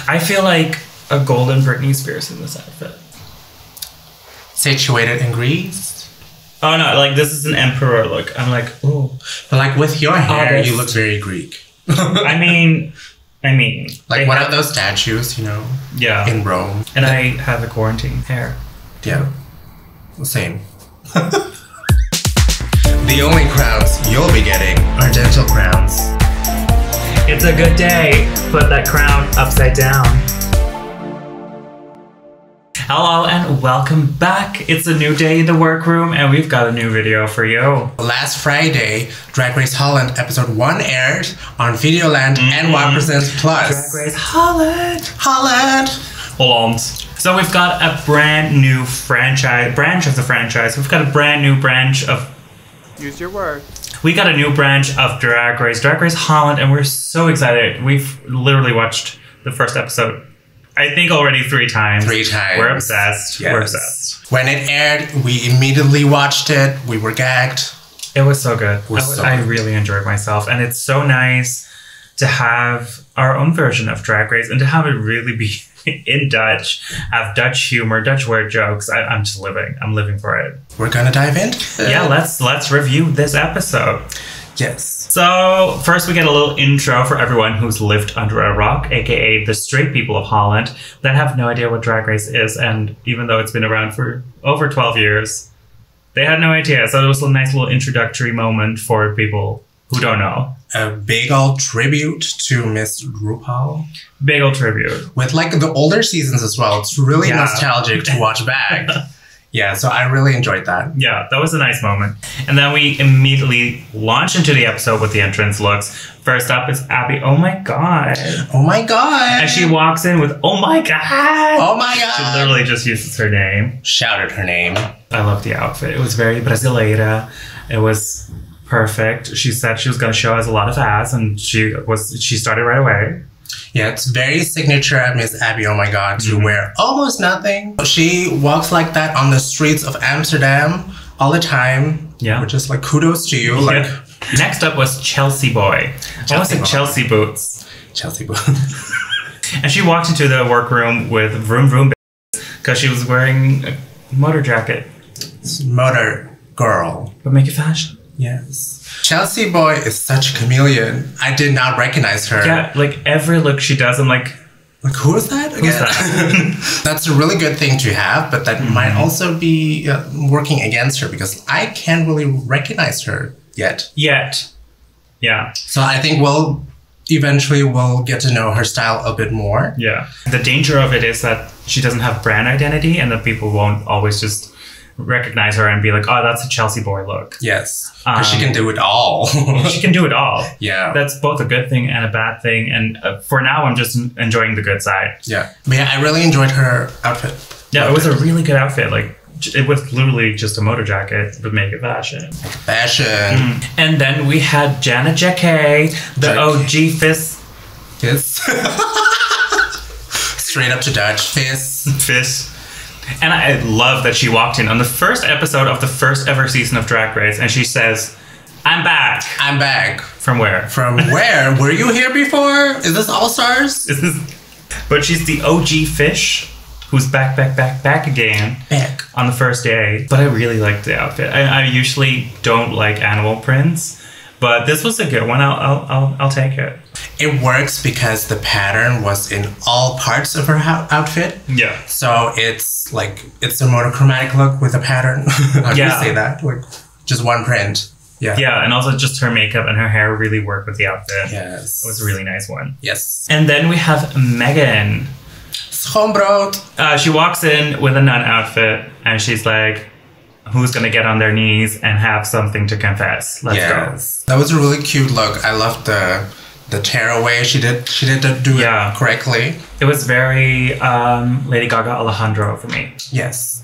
I feel like a golden Britney Spears in this outfit. Situated in Greece. Oh no, like this is an emperor look. I'm like, ooh. But like with your hair, you look very Greek. I mean, like one of those statues, you know. Yeah. In Rome. And I have a quarantine hair. Yeah. Same. The only crowns you'll be getting are dental crowns. It's a good day. Put that crown upside down. Hello and welcome back. It's a new day in the workroom and we've got a new video for you. Last Friday, Drag Race Holland episode 1 aired on Videoland and WOW Presents Plus. Drag Race Holland. Holland. So we've got a brand new branch of the franchise. We've got a brand new branch of... Use your word. We got a new branch of Drag Race Holland, and we're so excited. We've literally watched the first episode, I think already 3 times. 3 times. We're obsessed. Yes. We're obsessed. When it aired, we immediately watched it. We were gagged. It was so good. I good. really enjoyed myself, and it's so nice to have our own version of Drag Race and to have it really be in Dutch, have Dutch humor, Dutch word jokes. I'm just living. I'm living for it. We're gonna dive in. Yeah, let's review this episode. Yes. So first we get a little intro for everyone who's lived under a rock, aka the straight people of Holland that have no idea what Drag Race is, and even though it's been around for over 12 years, they had no idea. So it was a nice little introductory moment for people who don't know. A big old tribute to Miss RuPaul. Big old tribute. With like the older seasons as well. It's really nostalgic to watch back. Yeah, so I really enjoyed that. Yeah, that was a nice moment. And then we immediately launch into the episode with the entrance looks. First up is Abby. Oh my god. Oh my god. And she walks in with, oh my god. Oh my god. She literally just uses her name. Shouted her name. I love the outfit. It was very brasileira. It was perfect. She said she was going to show us a lot of ass, and she started right away. Yeah, it's very signature at Miss Abby, oh my god, to wear almost nothing. She walks like that on the streets of Amsterdam all the time. Yeah. Which is like kudos to you. Like next up was Chelsea Boy. Chelsea Boots. Chelsea Boots. And she walked into the workroom with vroom vroom because she was wearing a motor jacket. It's motor girl. But make it fashion. Yes. Chelsea Boy is such a chameleon. I did not recognize her. Yeah, like every look she does, I'm like who is that again? Who's that? That's a really good thing to have, but that might also be working against her because I can't really recognize her yet. Yeah. So I think we'll eventually get to know her style a bit more. Yeah. The danger of it is that she doesn't have brand identity and that people won't always just recognize her and be like, oh, that's a Chelsea Boy look. Yes, because she can do it all. She can do it all. Yeah. That's both a good thing and a bad thing. And for now, I'm just enjoying the good side. Yeah. But yeah, I really enjoyed her outfit. Yeah, it was a really good outfit. Like, it was literally just a motor jacket, but make it fashion. Fashion. And then we had Janey Jacké, the OG fist. Straight up to Dutch. Fist. And I love that she walked in on the first episode of the first ever season of Drag Race, and she says, I'm back. I'm back. From where? From where? Were you here before? Is this All Stars? But she's the OG fish who's back again. Back. On the first day. But I really liked the outfit. I usually don't like animal prints, but this was a good one. I'll take it. It works because the pattern was in all parts of her outfit. Yeah. So it's like, it's a monochromatic look with a pattern. How do you say that? Like, just one print. Yeah. Yeah, and also just her makeup and her hair really worked with the outfit. Yes. It was a really nice one. Yes. And then we have Megan. Schoonbrood. She walks in with a nun outfit and she's like, who's gonna get on their knees and have something to confess? Let's go. That was a really cute look. I loved the tearaway. She did do it correctly. It was very Lady Gaga Alejandro for me. Yes.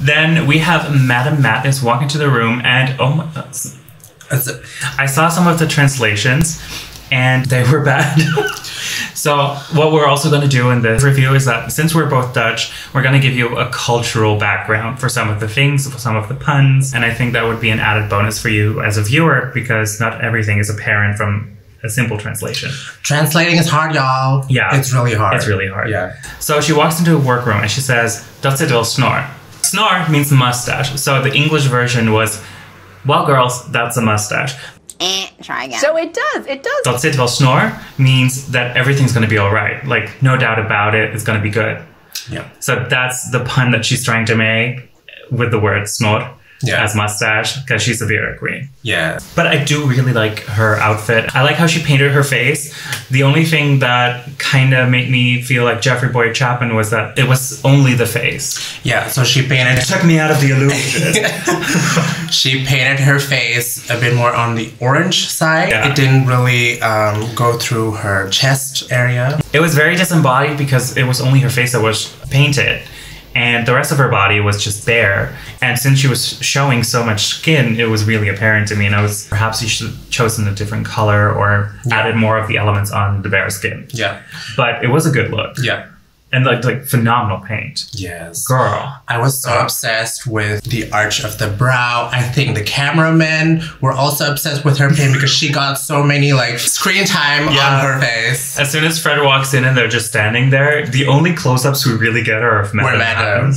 Then we have Madame Madness walk into the room and oh my god. I saw some of the translations and they were bad. So what we're also going to do in this review is that since we're both Dutch, we're going to give you a cultural background for some of the things, for some of the puns. And I think that would be an added bonus for you as a viewer because not everything is apparent from a simple translation. Translating is hard, y'all. Yeah. It's really hard. It's really hard. Yeah. So she walks into a workroom and she says, "Dat zit wel snor." Snor means mustache. So the English version was, "Well, girls, that's a mustache." Try again. So it does. Dat zit wel snor means that everything's going to be all right. Like, no doubt about it, it's going to be good. Yeah. So that's the pun that she's trying to make with the word snor. Yeah. As mustache, because she's a Werq queen. Yeah. But I do really like her outfit. I like how she painted her face. The only thing that kind of made me feel like Jeffrey Boyd Chapman was that it was only the face. Yeah, so she painted... It took me out of the illusion. She painted her face a bit more on the orange side. Yeah. It didn't really go through her chest area. It was very disembodied because it was only her face that was painted. And the rest of her body was just bare. And since she was showing so much skin, it was really apparent to me. And I was, perhaps you should have chosen a different color or added more of the elements on the bare skin. Yeah. But it was a good look. Yeah. And like phenomenal paint. Yes. Girl. I was so obsessed with the arch of the brow. I think the cameramen were also obsessed with her paint because she got so many like screen time on her face. As soon as Fred walks in and they're just standing there, the only close-ups we really get are of Madam.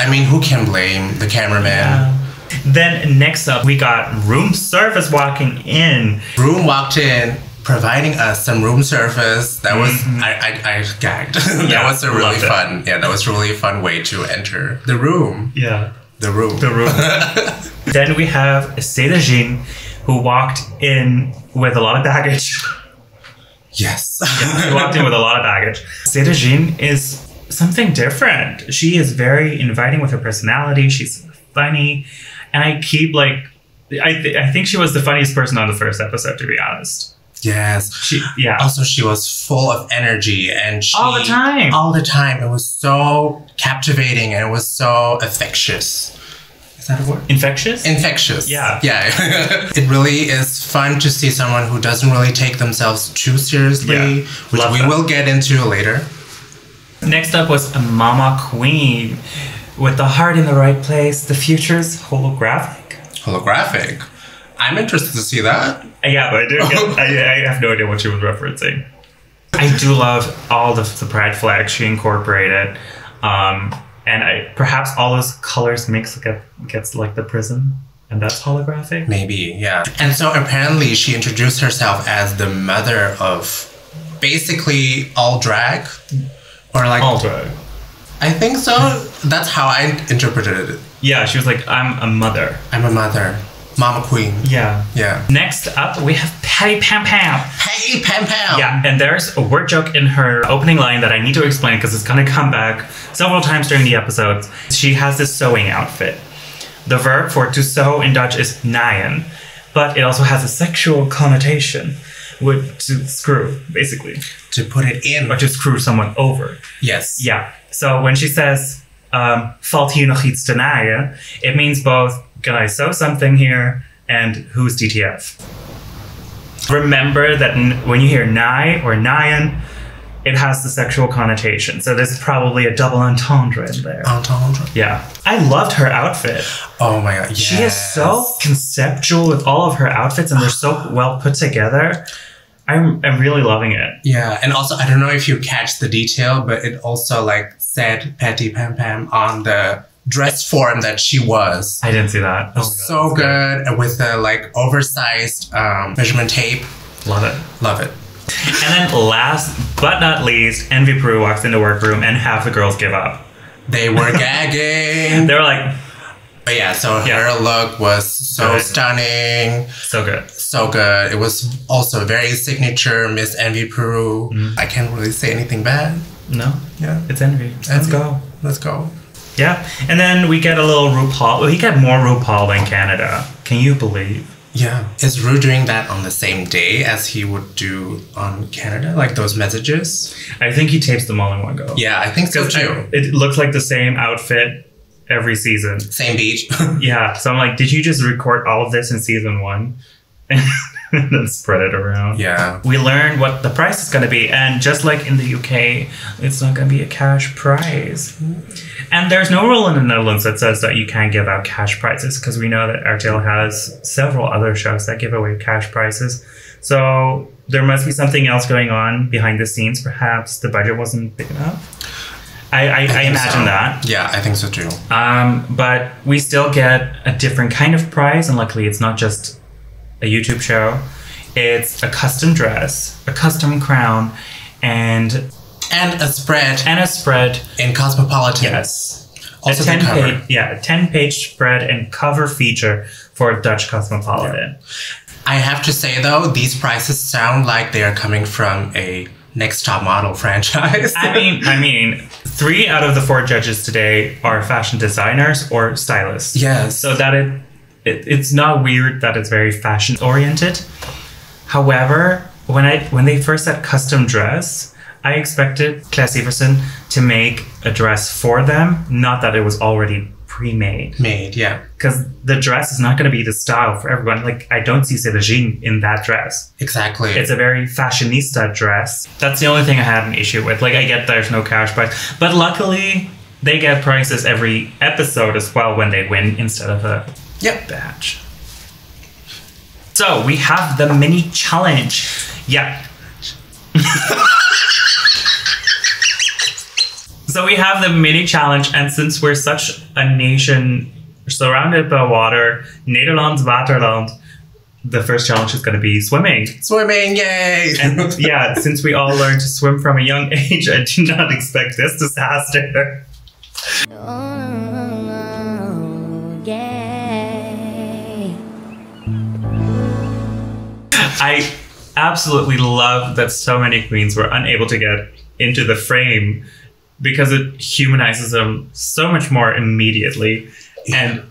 I mean, who can blame the cameraman? Yeah. Then next up, we got room service walking in. Roem walked in, providing us some room service. That was, I gagged. That was a really fun, that was really a fun way to enter the room. Yeah. The room. The room. Then we have Cedar Jean, who walked in with a lot of baggage. Yes. She walked in with a lot of baggage. Cedar Jean is something different. She is very inviting with her personality. She's funny. And I keep like, I think she was the funniest person on the first episode, to be honest. Yes. Also, she was full of energy and all the time. All the time. It was so captivating and it was so infectious. Is that a word? Infectious? Infectious. Yeah. Yeah. It really is fun to see someone who doesn't really take themselves too seriously, which we will get into later. Next up was a Mama Queen. With the heart in the right place, the future's holographic. Holographic? I'm interested to see that. Yeah, but I have no idea what she was referencing. I do love all the pride flags she incorporated. And perhaps all those colors mix gets like the prism. And that's holographic? Maybe, yeah. And so apparently she introduced herself as the mother of basically all drag. Or like all drag. I think so. That's how I interpreted it. Yeah, she was like, I'm a mother. I'm a mother. Mama Queen. Yeah. Yeah. Next up, we have Patty Pam-Pam. Hey, Pam-Pam. Yeah, and there's a word joke in her opening line that I need to explain because it's going to come back several times during the episodes. She has this sewing outfit. The verb for to sew in Dutch is naaien, but it also has a sexual connotation. To screw, basically. To put it in. Or to screw someone over. Yes. Yeah. So when she says, valt hier nog iets te naaien, it means both, can I sew something here, and who's DTF? Remember that when you hear naai or naaien, it has the sexual connotation. So there's probably a double entendre in there. Entendre? Yeah. I loved her outfit. Oh my god, yes. She is so conceptual with all of her outfits and they're so well put together. I'm really loving it. Yeah, and also, I don't know if you catch the detail, but it also like said Patty Pam-Pam on the dress form that she was. I didn't see that. Oh so good. And with the like oversized measurement tape. Love it. Love it. And then last but not least, Envy Peru walks into the workroom and half the girls give up. They were gagging. They were like... But yeah, so her look was so stunning. So good. So good. It was also very signature Miss Envy Peru. I can't really say anything bad. No. Yeah. It's Envy. Let's go. Let's go. Yeah. And then we get a little RuPaul. Well, he got more RuPaul than Canada. Can you believe? Yeah. Is Ru doing that on the same day as he would do on Canada? Like those messages? I think he tapes them all in one go. Yeah, I think so too. It looks like the same outfit every season. Same beach. Yeah. So I'm like, did you just record all of this in season 1? and then spread it around. Yeah. We learned what the price is going to be. And just like in the UK, it's not going to be a cash prize. And there's no rule in the Netherlands that says that you can't give out cash prizes, because we know that RTL has several other shows that give away cash prizes. So there must be something else going on behind the scenes. Perhaps the budget wasn't big enough. I imagine that. Yeah, I think so too. But we still get a different kind of prize, and luckily it's not just a YouTube show. It's a custom dress, a custom crown, and a spread. And a spread. In Cosmopolitan. Yes. Also the cover. A 10-page spread and cover feature for Dutch Cosmopolitan. Yeah. I have to say though, these prices sound like they are coming from a Next Top Model franchise. I mean, 3 out of the 4 judges today are fashion designers or stylists. Yes. So that it's not weird that it's very fashion oriented. However, when they first said custom dress, I expected Claes Iversen to make a dress for them, not that it was already pre-made. Made, yeah. Because the dress is not going to be the style for everyone. Like, I don't see Sederginne in that dress. Exactly. It's a very fashionista dress. That's the only thing I had an issue with. Like, I get there's no cash prize. But luckily, they get prizes every episode as well when they win instead of a badge. So, we have the mini challenge. Yeah. So we have the mini challenge, and since we're such a nation surrounded by water, Nederlands Waterland, the first challenge is going to be swimming. Swimming, yay! And yeah, since we all learned to swim from a young age, I did not expect this disaster. I absolutely love that so many queens were unable to get into the frame, because it humanizes them so much more immediately. Yeah. And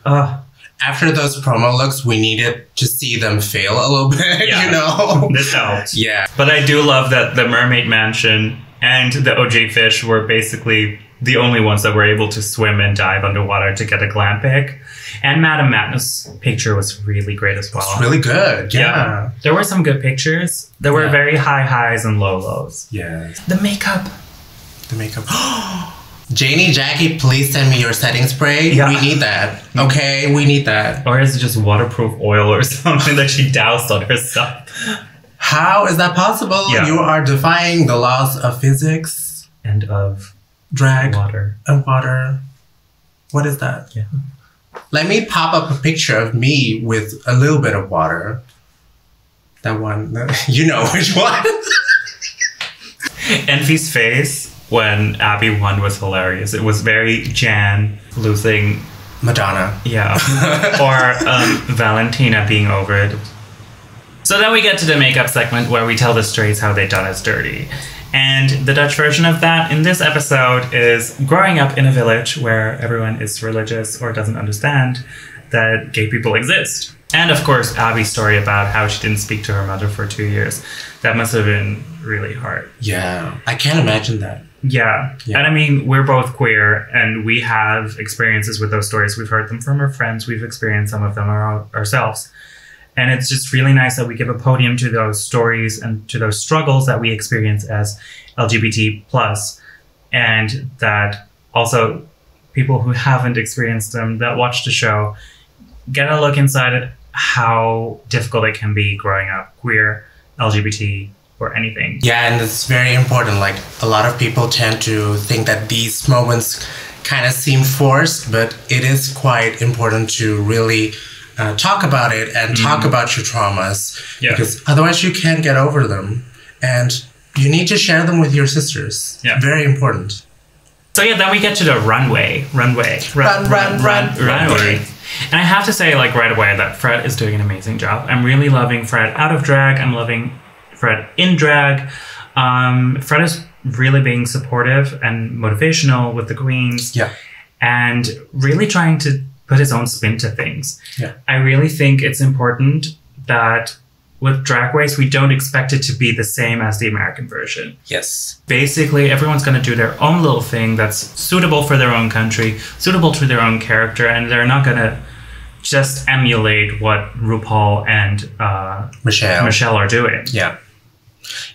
after those promo looks, we needed to see them fail a little bit, you know? This helped. Yeah. But I do love that the Mermaid Mansion and the OJ Fish were basically the only ones that were able to swim and dive underwater to get a glam pic. And Madame Madness' picture was really great as well. It's really good, yeah. There were some good pictures. There were very high highs and low lows. Yes. The makeup. The makeup. Janey Jacké, please send me your setting spray. Yeah. We need that. Okay, we need that. Or is it just waterproof oil or something that she doused on herself? How is that possible? Yeah. You are defying the laws of physics. And of drag. Water. And water. What is that? Yeah. Let me pop up a picture of me with a little bit of water. That one. You know which one. Envy's face when Abby won was hilarious. It was very Jan losing Madonna. Yeah. Or Valentina being over it. So then we get to the makeup segment where we tell the strays how they done us dirty. And the Dutch version of that in this episode is growing up in a village where everyone is religious or doesn't understand that gay people exist. And of course, Abby's story about how she didn't speak to her mother for 2 years. That must have been really hard. Yeah, I can't imagine that. Yeah. And I mean, we're both queer and we have experiences with those stories. We've heard them from our friends. We've experienced some of them ourselves. And it's just really nice that we give a podium to those stories and to those struggles that we experience as LGBT+. And that also people who haven't experienced them, that watch the show, get a look inside at how difficult it can be growing up queer, LGBT, or anything. Yeah, and it's very important. Like, a lot of people tend to think that these moments kind of seem forced, but it is quite important to really talk about it and talk about your traumas. Yeah. Because otherwise you can't get over them. And you need to share them with your sisters. Yeah. Very important. So yeah, then we get to the runway. Runway. And I have to say, like, right away that Fred is doing an amazing job. I'm really loving Fred out of drag. I'm loving Fred in drag. Fred is really being supportive and motivational with the queens. Yeah. And really trying to put his own spin to things. Yeah. I really think it's important that with Drag Race, we don't expect it to be the same as the American version. Yes. Basically, everyone's going to do their own little thing that's suitable for their own country, suitable to their own character, and they're not going to just emulate what RuPaul and Michelle are doing. Yeah.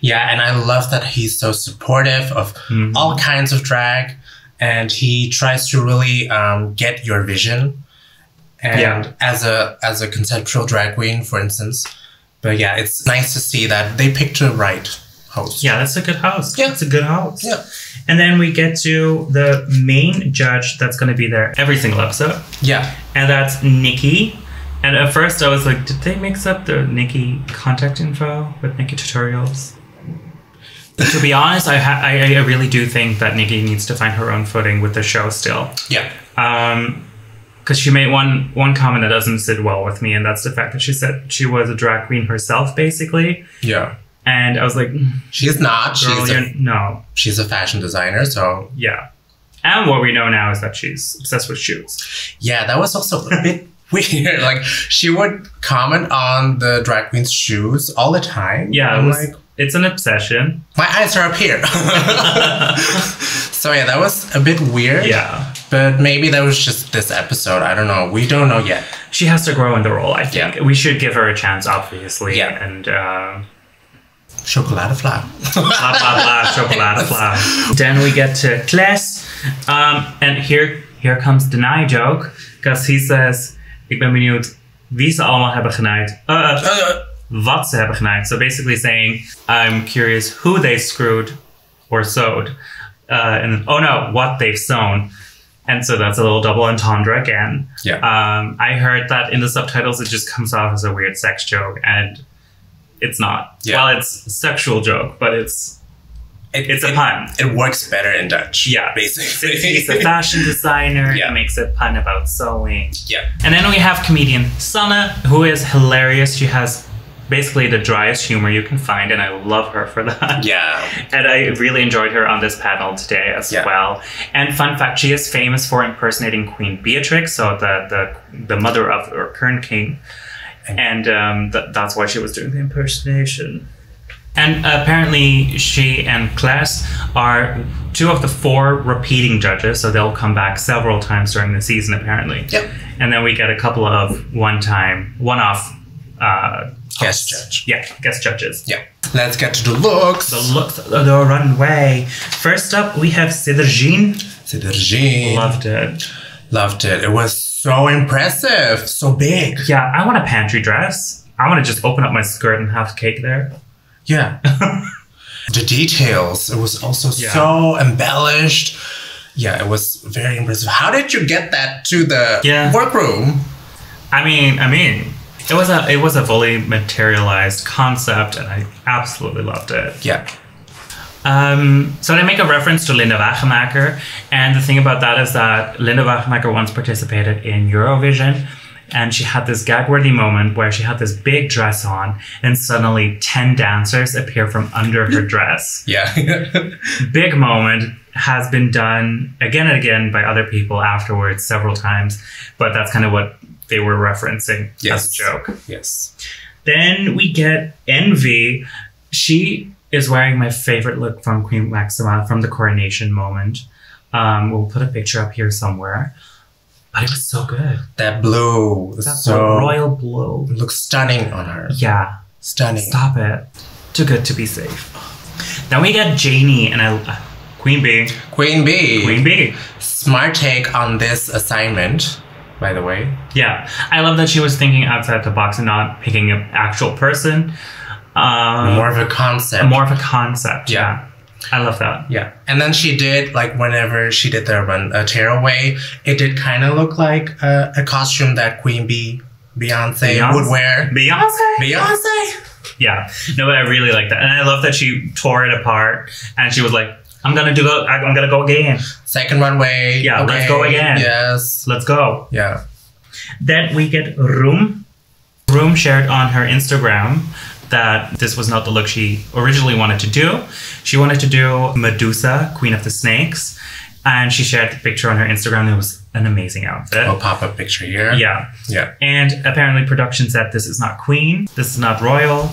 Yeah, and I love that he's so supportive of all kinds of drag, and he tries to really get your vision. And as a conceptual drag queen, for instance. But yeah, it's nice to see that they picked the right host. Yeah, that's a good host. Yeah. It's a good host. Yeah. And then we get to the main judge that's going to be there every single episode. Yeah. And that's Nikki. And at first I was like, did they mix up the Nikki contact info with Nikki tutorials? To be honest, I really do think that Nikki needs to find her own footing with the show still. Yeah. Because she made one comment that doesn't sit well with me, and that's the fact that she said she was a drag queen herself, basically. Yeah. And I was like, she's not. Girl, no. She's a fashion designer, so... Yeah. And what we know now is that she's obsessed with shoes. Yeah, that was also a bit weird. Like, she would comment on the drag queen's shoes all the time. Yeah, it's an obsession. My eyes are up here. So yeah, that was a bit weird. Yeah. But maybe that was just this episode. I don't know. We don't know yet. She has to grow in the role, I think. Yeah. We should give her a chance, obviously. Yeah. And chocolatefla. Blah, blah, blah, chocolatefla. Then we get to Kles. And here comes the Deny joke. Because he says, ik ben benieuwd wie ze allemaal hebben genaaid. Wat ze hebben genaaid. So basically saying, I'm curious who they screwed or sewed. And then, oh no, what they've sewn. And so that's a little double entendre again. Yeah. I heard that in the subtitles it just comes off as a weird sex joke, and it's not. Yeah. Well, it's a sexual joke, but it's a pun. It works better in Dutch. Yeah. Basically. He's a fashion designer. Yeah. He makes a pun about sewing. Yeah. And then we have comedian Sanne, who is hilarious. She has basically the driest humor you can find, and I love her for that. Yeah. And I really enjoyed her on this panel today as well. And fun fact, she is famous for impersonating Queen Beatrix, so the mother of our current king. And that's why she was doing the impersonation. And apparently she and Kles are 2 of the 4 repeating judges, so they'll come back several times during the season, apparently. Yep. And then we get a couple of one-off guest judge. Yeah, guest judges. Yeah. Let's get to the looks. The runway. First up, we have Sederginne. Sederginne. Loved it. It was so impressive. So big. Yeah, I want a pantry dress. I want to just open up my skirt and have cake there. Yeah. The details. It was also so embellished. Yeah, it was very impressive. How did you get that to the workroom? I mean, it was a fully materialized concept, and I absolutely loved it. Yeah. So they make a reference to Linda Wagenmaker, and the thing about that is that Linda Wagenmaker once participated in Eurovision, and she had this gag-worthy moment where she had this big dress on, and suddenly 10 dancers appear from under her dress. Yeah. Big moment. Has been done again and again by other people afterwards several times, but that's kind of what they were referencing as a joke. Yes. Then we get Envy. She is wearing my favorite look from Queen Maxima from the coronation moment. We'll put a picture up here somewhere. But it was so good. That blue. Royal blue. Looks stunning on her. Yeah. Stunning. Stop it. Too good to be safe. Then we get Janey and Queen B. Queen B. Smart take on this assignment, by the way. Yeah. I love that she was thinking outside the box and not picking an actual person. More of a concept. Yeah. I love that. Yeah. And then she did, like, whenever she did the tearaway, it did kind of look like a costume that Queen Beyonce would wear. Beyonce? Yeah. No, but I really like that. And I love that she tore it apart and she was like, I'm gonna go again. Second runway. Yeah, okay. Let's go again. Yes. Let's go. Yeah. Then we get Roem. Roem shared on her Instagram that this was not the look she originally wanted to do. She wanted to do Medusa, Queen of the Snakes. And she shared the picture on her Instagram. It was an amazing outfit. I'll pop up picture here. Yeah. Yeah. And apparently production said this is not Queen. This is not royal.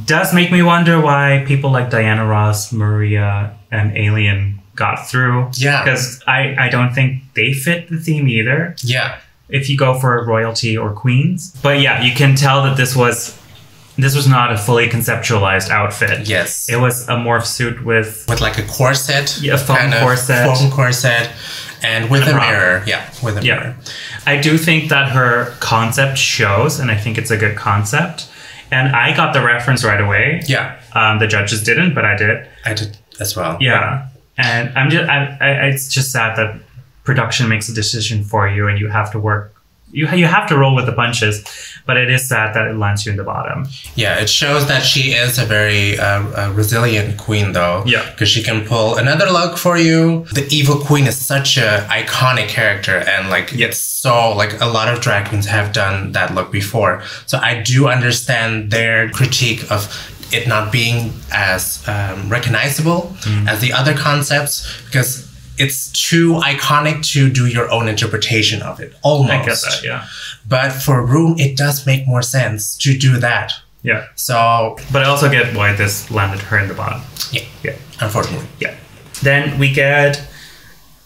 Does make me wonder why people like Diana Ross, Maria, and Alien got through. Yeah. Because I don't think they fit the theme either. Yeah. if you go for royalty or queens. But yeah, you can tell that this was not a fully conceptualized outfit. Yes. It was a morph suit with like a corset. Yeah, a foam corset. Foam corset. And with a mirror. Yeah, with a mirror. I do think that her concept shows, and I think it's a good concept. And I got the reference right away. Yeah. The judges didn't, but I did. I did as well. Yeah. And it's just sad that production makes a decision for you and you have to work. You have to roll with the punches, but it is sad that it lands you in the bottom. Yeah, it shows that she is a very resilient queen, though. Yeah. Because she can pull another look for you. The evil queen is such a iconic character, and like it's so like a lot of drag queens have done that look before. So I do understand their critique of it not being as recognizable as the other concepts, because it's too iconic to do your own interpretation of it, almost. I get that, yeah. But for Roem, it does make more sense to do that. Yeah. So... But I also get why this landed her in the bottom. Yeah. Yeah. Unfortunately. Yeah. Then we get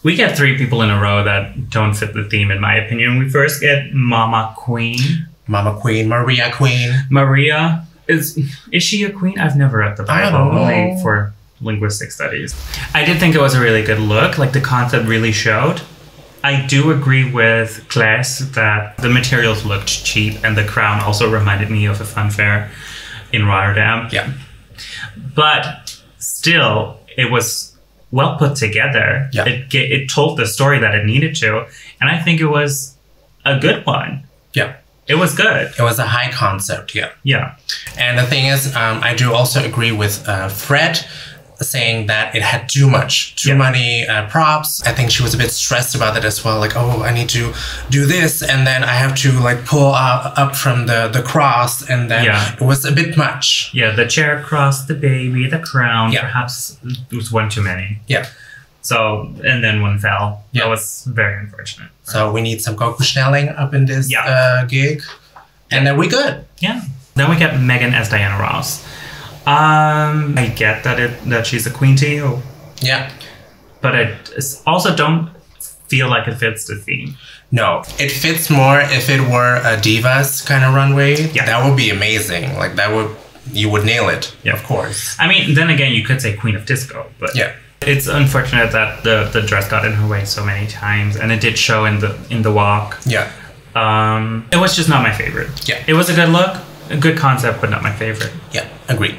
3 people in a row that don't fit the theme, in my opinion. We first get Mama Queen. Mama Queen, Maria Queen. Maria, is she a queen? I've never read the Bible. I don't know. Only for linguistic studies. I did think it was a really good look. Like the concept really showed. I do agree with Claes that the materials looked cheap, and the crown also reminded me of a fun fair in Rotterdam. Yeah. But still, it was well put together. Yeah. It told the story that it needed to, and I think it was a good one. Yeah. It was good. It was a high concept, yeah. Yeah. And the thing is, I do also agree with Fred, saying that it had too many props. I think she was a bit stressed about it as well. Like, oh, I need to do this, and then I have to like pull up from the cross, and then it was a bit much. Yeah, the chair cross, the baby, the crown. Yeah. Perhaps it was one too many. Yeah. So, and then one fell. Yeah. That was very unfortunate. So we need some Coco-Schnelling up in this gig. And then we good. Yeah. Then we get Megan as Diana Ross. I get that she's a queen to you. Yeah. But I also don't feel like it fits the theme. No. It fits more if it were a divas kind of runway. Yeah. That would be amazing. Like you would nail it. Yeah. Of course. I mean, then again, you could say Queen of Disco, but it's unfortunate that the dress got in her way so many times, and it did show in the walk. Yeah. It was just not my favorite. Yeah. It was a good look, a good concept, but not my favorite. Yeah, agree.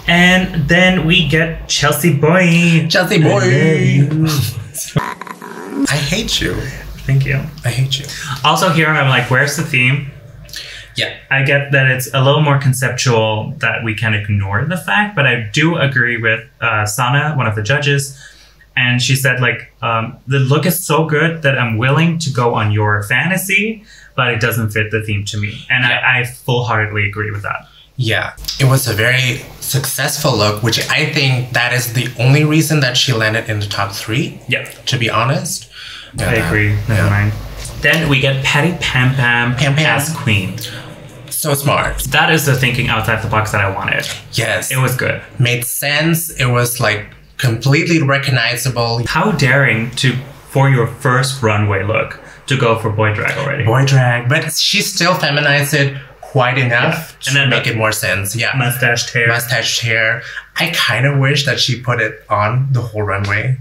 And then we get Chelsea Boy. Chelsea Boy. I hate you. Thank you. I hate you. Also here, I'm like, where's the theme? Yeah. I get that it's a little more conceptual, that we can ignore the fact, but I do agree with Sana, one of the judges. And she said, like, the look is so good that I'm willing to go on your fantasy, but it doesn't fit the theme to me. And I full-heartedly agree with that. Yeah, it was a very successful look, which I think that is the only reason that she landed in the top 3. Yeah. To be honest. I agree. Never mind. Then we get Patty Pam-Pam as queen. So smart. That is the thinking outside the box that I wanted. Yes. It was good. Made sense. It was like completely recognizable. How daring for your first runway look to go for boy drag already. Boy drag. But she still feminized it quite enough to make it more sense. Yeah. Mustached hair. Mustached hair. I kind of wish that she put it on the whole runway.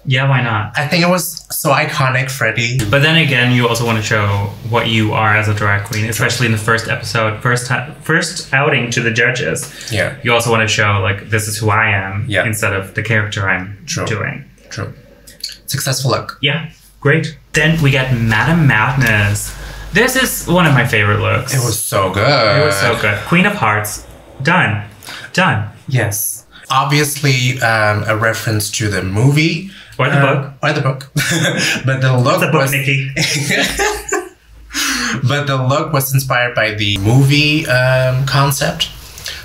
Yeah, why not? I think it was so iconic, Freddie. But then again, you also want to show what you are as a drag queen, especially in the first episode, first outing to the judges. Yeah. You also want to show, like, this is who I am instead of the character I'm doing. True. Successful look. Yeah, great. Then we get Madame Madness. This is one of my favorite looks. It was so good. It was so good. Queen of Hearts. Done. Yes. Obviously, a reference to the movie. Or the book. Or the book. But the look was... Nikki. But the look was inspired by the movie concept.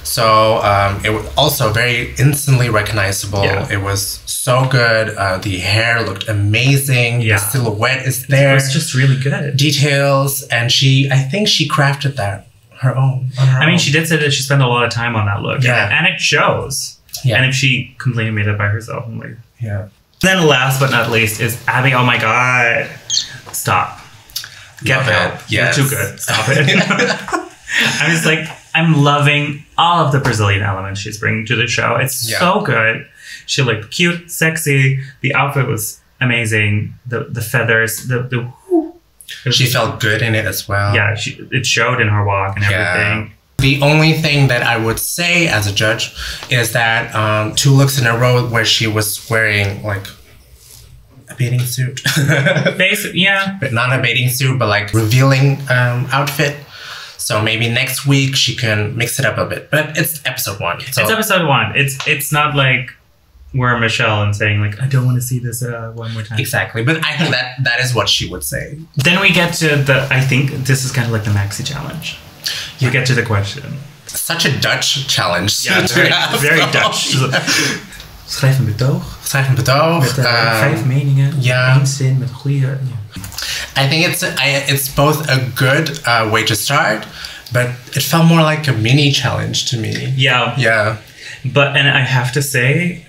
So it was also very instantly recognizable. Yeah. It was so good. The hair looked amazing. Yeah. The silhouette is there. It was just really good. Details. And I think she crafted that her own. I mean, she did say that she spent a lot of time on that look. Yeah. And it shows. Yeah. And if she completely made it by herself, I'm like... Yeah. Then last but not least is Abby. Oh my God. Stop. Get help. Yes. You're too good. Stop it. I'm just like, I'm loving all of the Brazilian elements she's bringing to the show. It's so good. She looked cute, sexy. The outfit was amazing. The feathers, she felt good in it as well. Yeah, it showed in her walk and everything. The only thing that I would say as a judge is that 2 looks in a row where she was wearing like a bathing suit. Basically, yeah. But not a bathing suit, but like revealing outfit. So maybe next week she can mix it up a bit. But it's episode 1. So. It's episode 1. It's not like we're Michelle and saying like, I don't want to see this one more time. Exactly. But I think that is what she would say. Then we get to I think this is kind of like the maxi challenge. You get to the question. Such a Dutch challenge. Yeah, very Dutch. Schrijf een betoog. Schrijf een betoog. Met 5 meningen. Ja. 1 zin met goede... I think it's both a good way to start, but it felt more like a mini challenge to me. Yeah. Yeah. And I have to say,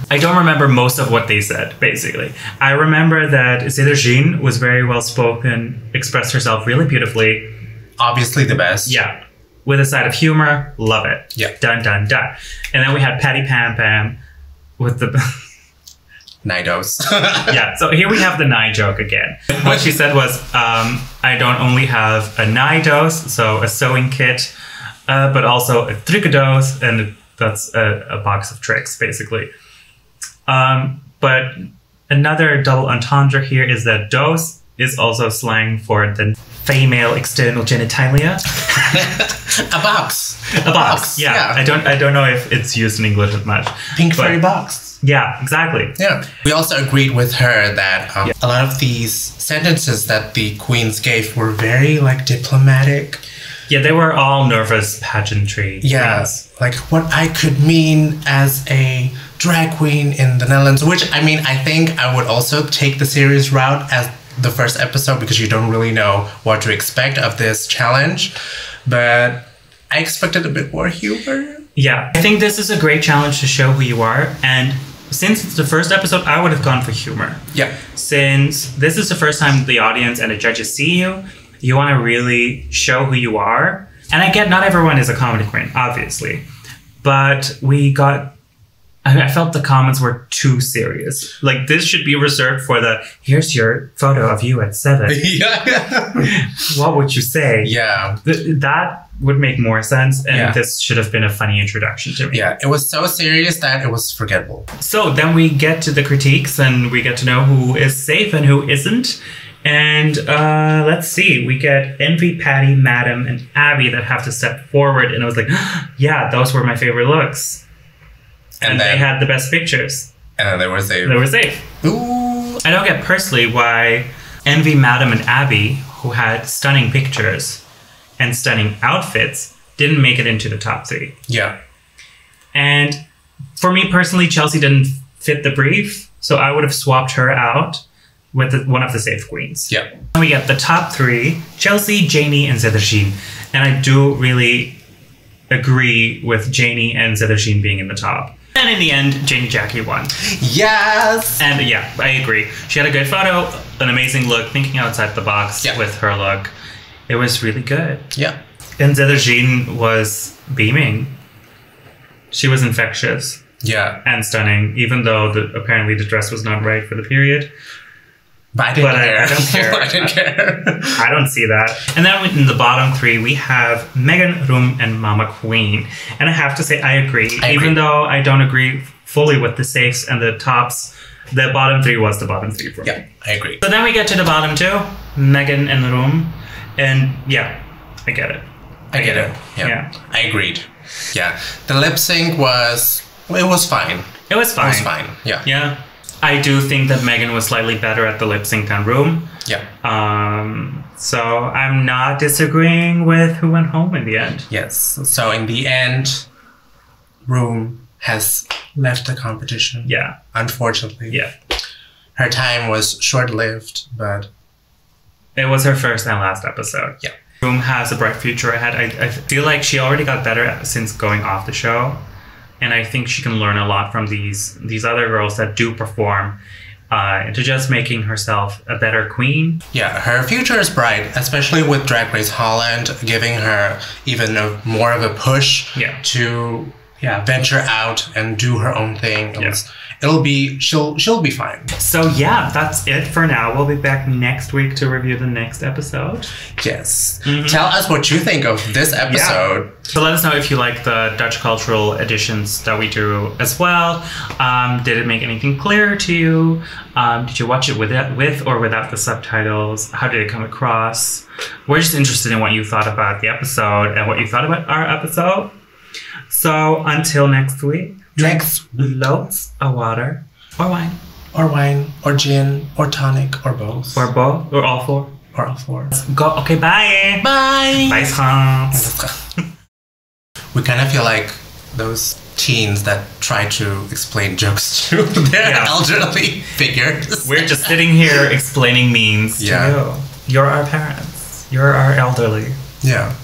I don't remember most of what they said, basically. I remember that Cedar Jean was very well spoken, expressed herself really beautifully. Obviously the best. Yeah. With a side of humor, love it. Yeah. Dun, dun, dun. And then we had Patty Pam-Pam with the... Nidos. Yeah, so here we have the Nai joke again. What she said was, I don't only have a Nidos, so a sewing kit, but also a trucendoos, and that's a box of tricks, basically. But another double entendre here is that dos is also slang for the female external genitalia. A box. A box, yeah. I don't know if it's used in English as much. Pink fairy box. Yeah, exactly. Yeah. We also agreed with her that a lot of these sentences that the queens gave were very like diplomatic. Yeah, they were all nervous pageantry. Yeah, like what I could mean as a drag queen in the Netherlands, which I mean, I think I would also take the serious route as the first episode because you don't really know what to expect of this challenge. But I expected a bit more humor. Yeah, I think this is a great challenge to show who you are. And since it's the first episode, I would have gone for humor. Yeah. Since this is the first time the audience and the judges see you, you want to really show who you are. And I get not everyone is a comedy queen, obviously. But I felt the comments were too serious. Like, this should be reserved for here's your photo of you at 7. Yeah. What would you say? Yeah. That would make more sense. And this should have been a funny introduction to me. Yeah, it was so serious that it was forgettable. So then we get to the critiques and we get to know who is safe and who isn't. And let's see, we get Envy, Patty, Madam, and Abby that have to step forward. And I was like, yeah, those were my favorite looks. And they had the best pictures. And then they were safe. They were safe. Ooh. I don't get personally why Envy, Madam, and Abby, who had stunning pictures and stunning outfits, didn't make it into the top 3. Yeah. And for me personally, Chelsea didn't fit the brief. So I would have swapped her out with one of the safe queens. Yeah. And we get the top 3, Chelsea, Janey, and Sederginne. And I do really agree with Janey and Sederginne being in the top. And in the end, Janey Jacké won. Yes! And yeah, I agree. She had a good photo, an amazing look, thinking outside the box with her look. It was really good. Yeah. And Sederginne was beaming. She was infectious. Yeah. And stunning, even though apparently the dress was not right for the period. But I didn't care. I don't care. I didn't care. I don't see that. And then in the bottom 3, we have Megan, Roem, and Mama Queen. And I have to say, I agree. Even though I don't agree fully with the safes and the tops, the bottom 3 was the bottom 3 for me. Yeah, I agree. So then we get to the bottom 2, Megan and Roem. And yeah, I get it. I get it. Yeah. I agreed. Yeah. The lip sync was fine. It was fine. It was fine. Yeah. Yeah. I do think that Megan was slightly better at the lip sync than Roem. Yeah. So I'm not disagreeing with who went home in the end. Yes. So in the end, Roem has left the competition. Yeah. Unfortunately. Yeah. Her time was short-lived, but it was her first and last episode. Yeah. Roem has a bright future ahead. I feel like she already got better since going off the show. And I think she can learn a lot from these other girls that do perform. into just making herself a better queen. Yeah, her future is bright, especially with Drag Race Holland giving her even more of a push to venture out and do her own thing. She'll be fine. So yeah, that's it for now. We'll be back next week to review the next episode. Yes. Tell us what you think of this episode. Yeah. So let us know if you like the Dutch cultural editions that we do as well. Did it make anything clear to you? Did you watch it with or without the subtitles? How did it come across? We're just interested in what you thought about the episode and what you thought about our episode. So until next week, drink loads of water or wine. Or wine, or gin, or tonic, or both. Or both, or all four. Or all four. Go. Okay, bye. Bye. Bye, France. We kind of feel like those teens that try to explain jokes to their elderly figures. We're just sitting here explaining memes to you. You're our parents. You're our elderly. Yeah.